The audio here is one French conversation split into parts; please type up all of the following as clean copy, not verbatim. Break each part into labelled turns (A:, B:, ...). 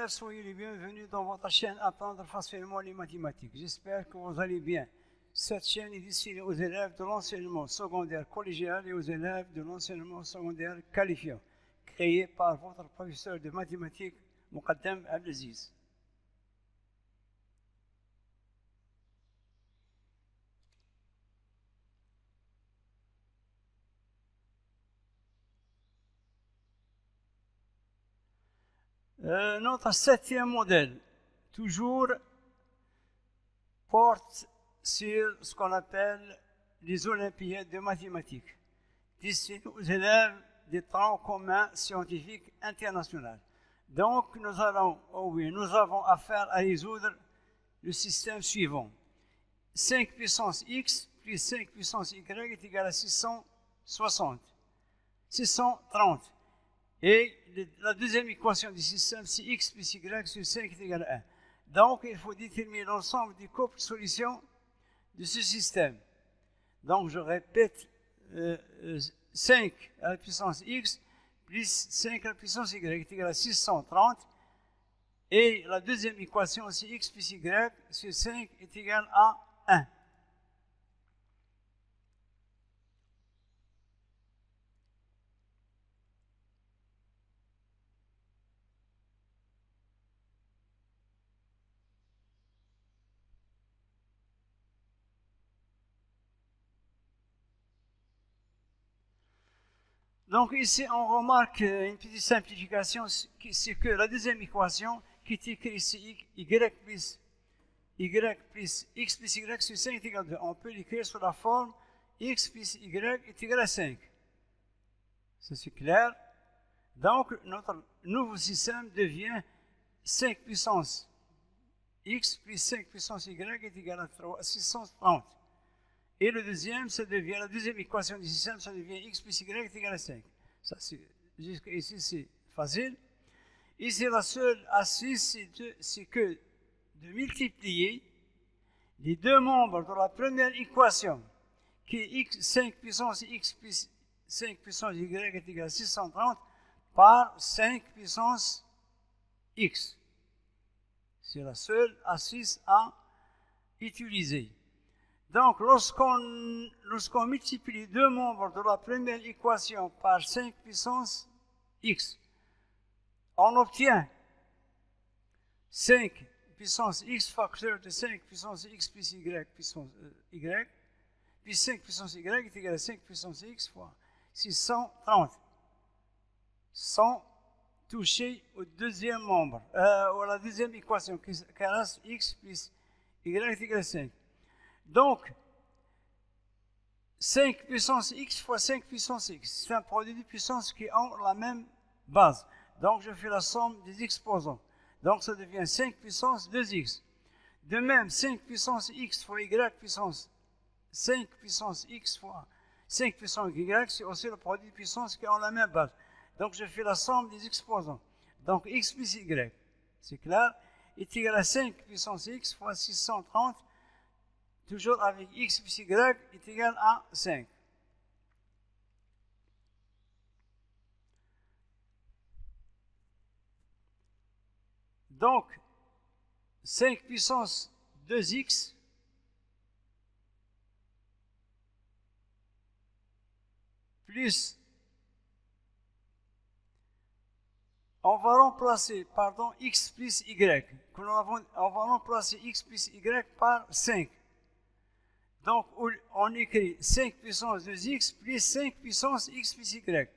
A: Soyez les bienvenus dans votre chaîne Apprendre facilement les mathématiques. J'espère que vous allez bien. Cette chaîne est destinée aux élèves de l'enseignement secondaire collégial et aux élèves de l'enseignement secondaire qualifiant, créée par votre professeur de mathématiques, Muqaddam Abdelaziz. Notre septième modèle, toujours, porte sur ce qu'on appelle les Olympiades de mathématiques, destinées aux élèves des troncs communs scientifiques internationaux. Donc, nous avons affaire à résoudre le système suivant. 5 puissance x plus 5 puissance y est égal à 630. Et la deuxième équation du système, c'est x plus y sur 5 est égal à 1. Donc, il faut déterminer l'ensemble des couples solutions de ce système. Donc, je répète, 5 à la puissance x plus 5 à la puissance y est égal à 630. Et la deuxième équation, c'est x plus y sur 5 est égal à 1. Donc ici, on remarque une petite simplification, c'est que la deuxième équation qui est écrite ici, y plus x plus y sur 5 est égal à 2. On peut l'écrire sous la forme x plus y est égal à 5. Ça c'est clair. Donc notre nouveau système devient 5 puissance x plus 5 puissance y est égal à 630. Et le deuxième, ça devient, la deuxième équation du système, ça devient x plus y est égal à 5. Ça, jusqu'ici, c'est facile. Ici, la seule astuce, c'est que de multiplier les deux membres de la première équation, qui est 5 puissance x plus 5 puissance y est égal à 630, par 5 puissance x. C'est la seule astuce à utiliser. Donc, lorsqu'on multiplie les deux membres de la première équation par 5 puissance x, on obtient 5 puissance x facteur de 5 puissance x plus y puissance y, puis 5 puissance y est égal à 5 puissance x fois 630, sans toucher au deuxième membre, à la deuxième équation, qui reste x plus y est égal à 5. Donc, 5 puissance x fois 5 puissance x, c'est un produit de puissance qui ont la même base. Donc, je fais la somme des exposants. Donc, ça devient 5 puissance 2x. De même, 5 puissance x fois y puissance 5 puissance x fois 5 puissance y, c'est aussi le produit de puissance qui ont la même base. Donc, je fais la somme des exposants. Donc, x plus y, c'est clair, est égal à 5 puissance x fois 630, toujours avec x plus y est égal à 5. Donc, 5 puissance 2x plus, on va remplacer, x plus y. On va remplacer x plus y par 5. Donc, on écrit 5 puissance 2x plus 5 puissance x plus y.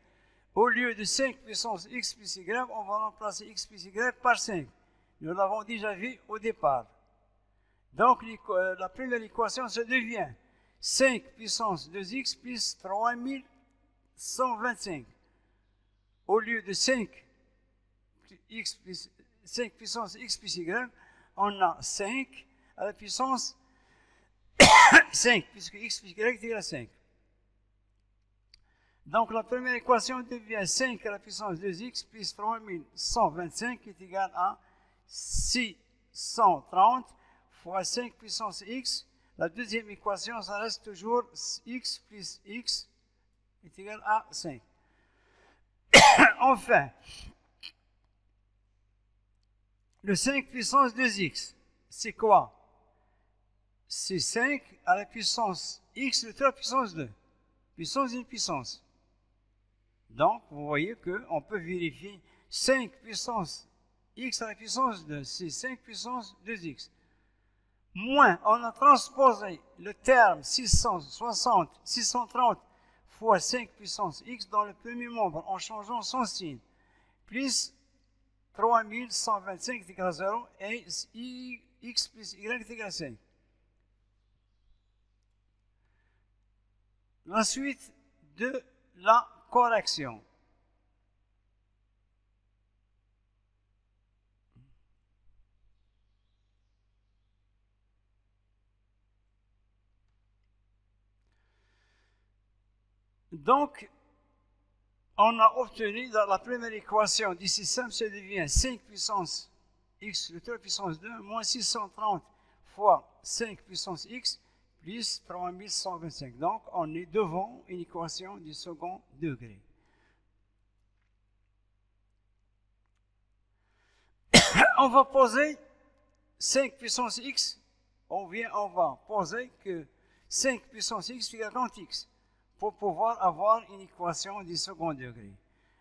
A: Au lieu de 5 puissance x plus y, on va remplacer x plus y par 5. Nous l'avons déjà vu au départ. Donc, la première équation, ça devient 5 puissance 2x plus 3125. Au lieu de 5 puissance x plus y, on a 5 à la puissance 5, puisque x plus y est égal à 5. Donc, la première équation devient 5 à la puissance 2x plus 3125 qui est égal à 630 fois 5 puissance x. La deuxième équation, ça reste toujours x plus x est égal à 5. Enfin, le 5 puissance 2x, c'est quoi? C'est 5 à la puissance x de 3 puissance 2. Puissance d'une puissance. Donc, vous voyez qu'on peut vérifier 5 puissance x à la puissance 2, c'est 5 puissance 2x. Moins, on a transposé le terme 630 fois 5 puissance x dans le premier membre en changeant son signe, plus 3125 est égal à 0 et x plus y est égal à 5. La suite de la correction. Donc, on a obtenu dans la première équation du système, ça devient 5 puissance x de 3 puissance 2 moins 630 fois 5 puissance x plus 3125. Donc, on est devant une équation du second degré. On va poser 5 puissance x. On va poser que 5 puissance x égale grand x pour pouvoir avoir une équation du second degré.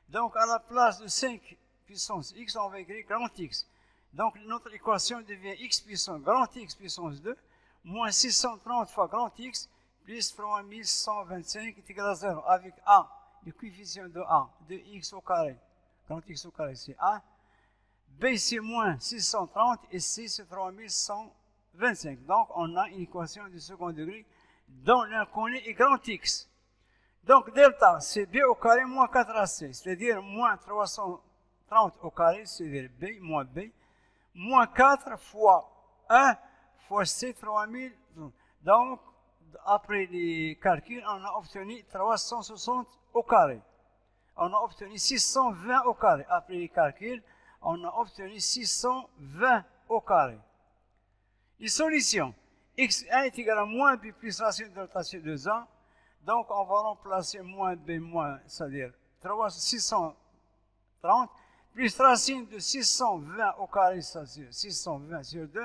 A: Donc, à la place de 5 puissance x, on va écrire grand x. Donc, notre équation devient x puissance grand x puissance 2 moins 630 fois grand x plus 3125 est égal à 0 avec a, le coefficient de a, de x au carré. Grand x au carré, c'est a. B, c'est moins 630 et C, c'est 3125. Donc, on a une équation du second degré dont l'inconnu est grand x. Donc, delta, c'est b au carré moins 4ac, c'est-à-dire moins 330 au carré, c'est-à-dire b, moins 4 fois 1 fois c, 3000. Donc, après les calculs, on a obtenu 360 au carré. On a obtenu 620 au carré. Après les calculs, on a obtenu 620 au carré. Les solutions. x1 est égal à moins b plus racine de delta sur 2a. Donc, on va remplacer moins b moins, c'est-à-dire 630, plus racine de 620 au carré, c'est-à-dire 620 sur 2.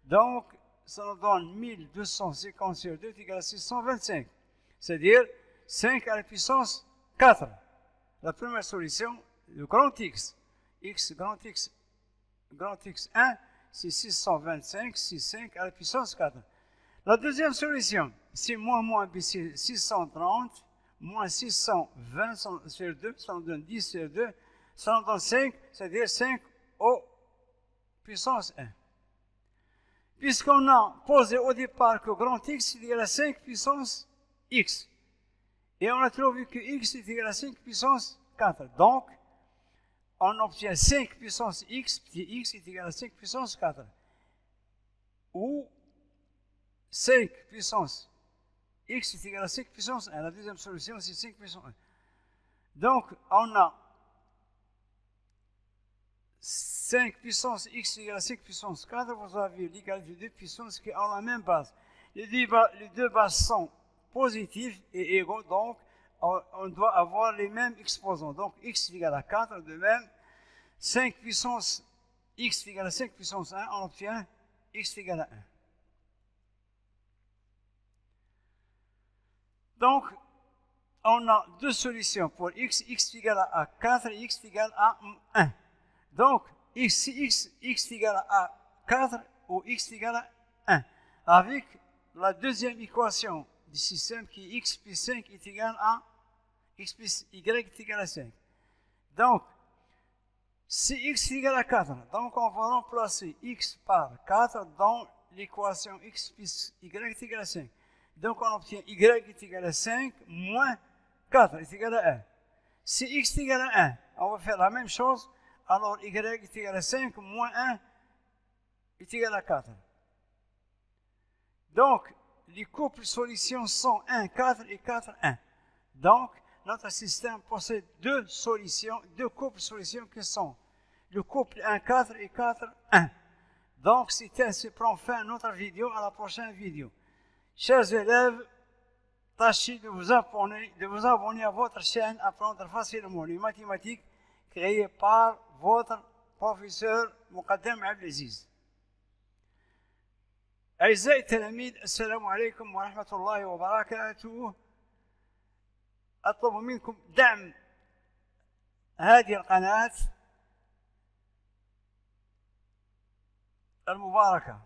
A: Donc, ça nous donne 1250 sur 2 est égal à 625. C'est-à-dire 5 à la puissance 4. La première solution, le grand x. Grand x1, c'est 625, c'est 5 à la puissance 4. La deuxième solution, c'est moins b, c'est 630, moins 620 sur 2, ça nous donne 10 sur 2, ça nous donne 5, c'est-à-dire 5 au puissance 1. Puisqu'on a posé au départ que grand x est égal à 5 puissance x, et on a trouvé que x est égal à 5 puissance 4, donc on obtient 5 puissance x, petit x est égal à 5 puissance 4, ou 5 puissance x est égal à 5 puissance 1. La deuxième solution, c'est 5 puissance 1. Donc, on a 5 puissance x égale à 5 puissance 4. Vous avez l'égalité de deux puissances qui ont la même base. Les deux bases sont positives et égaux, donc on doit avoir les mêmes exposants. Donc, x est égal à 4, de même, 5 puissance x est égal à 5 puissance 1, on obtient x est égal à 1. Donc, on a deux solutions pour x est égal à 4 et x est égal à 1. Donc, x est égal à 4 ou x est égal à 1. Avec la deuxième équation du système qui est x plus 5 est égal à x plus y est égal à 5. Donc, si x est égal à 4, donc on va remplacer x par 4 dans l'équation x plus y est égal à 5. Donc, on obtient y est égal à 5 moins 4 est égal à 1. Si x est égal à 1, on va faire la même chose. Alors, y est égal à 5 moins 1 est égal à 4. Donc, les couples solutions sont 1, 4 et 4, 1. Donc, notre système possède deux couples solutions qui sont le couple 1, 4 et 4, 1. Donc, c'est ainsi prend fin à notre vidéo. À la prochaine vidéo. Chers élèves, tâchez de vous abonner à votre chaîne Apprendre facilement les mathématiques créée par votre بروفيسور مقدم عبد العزيز. أعزائي التلاميذ، السلام عليكم ورحمة الله وبركاته. أطلب منكم دعم هذه القناة المباركة.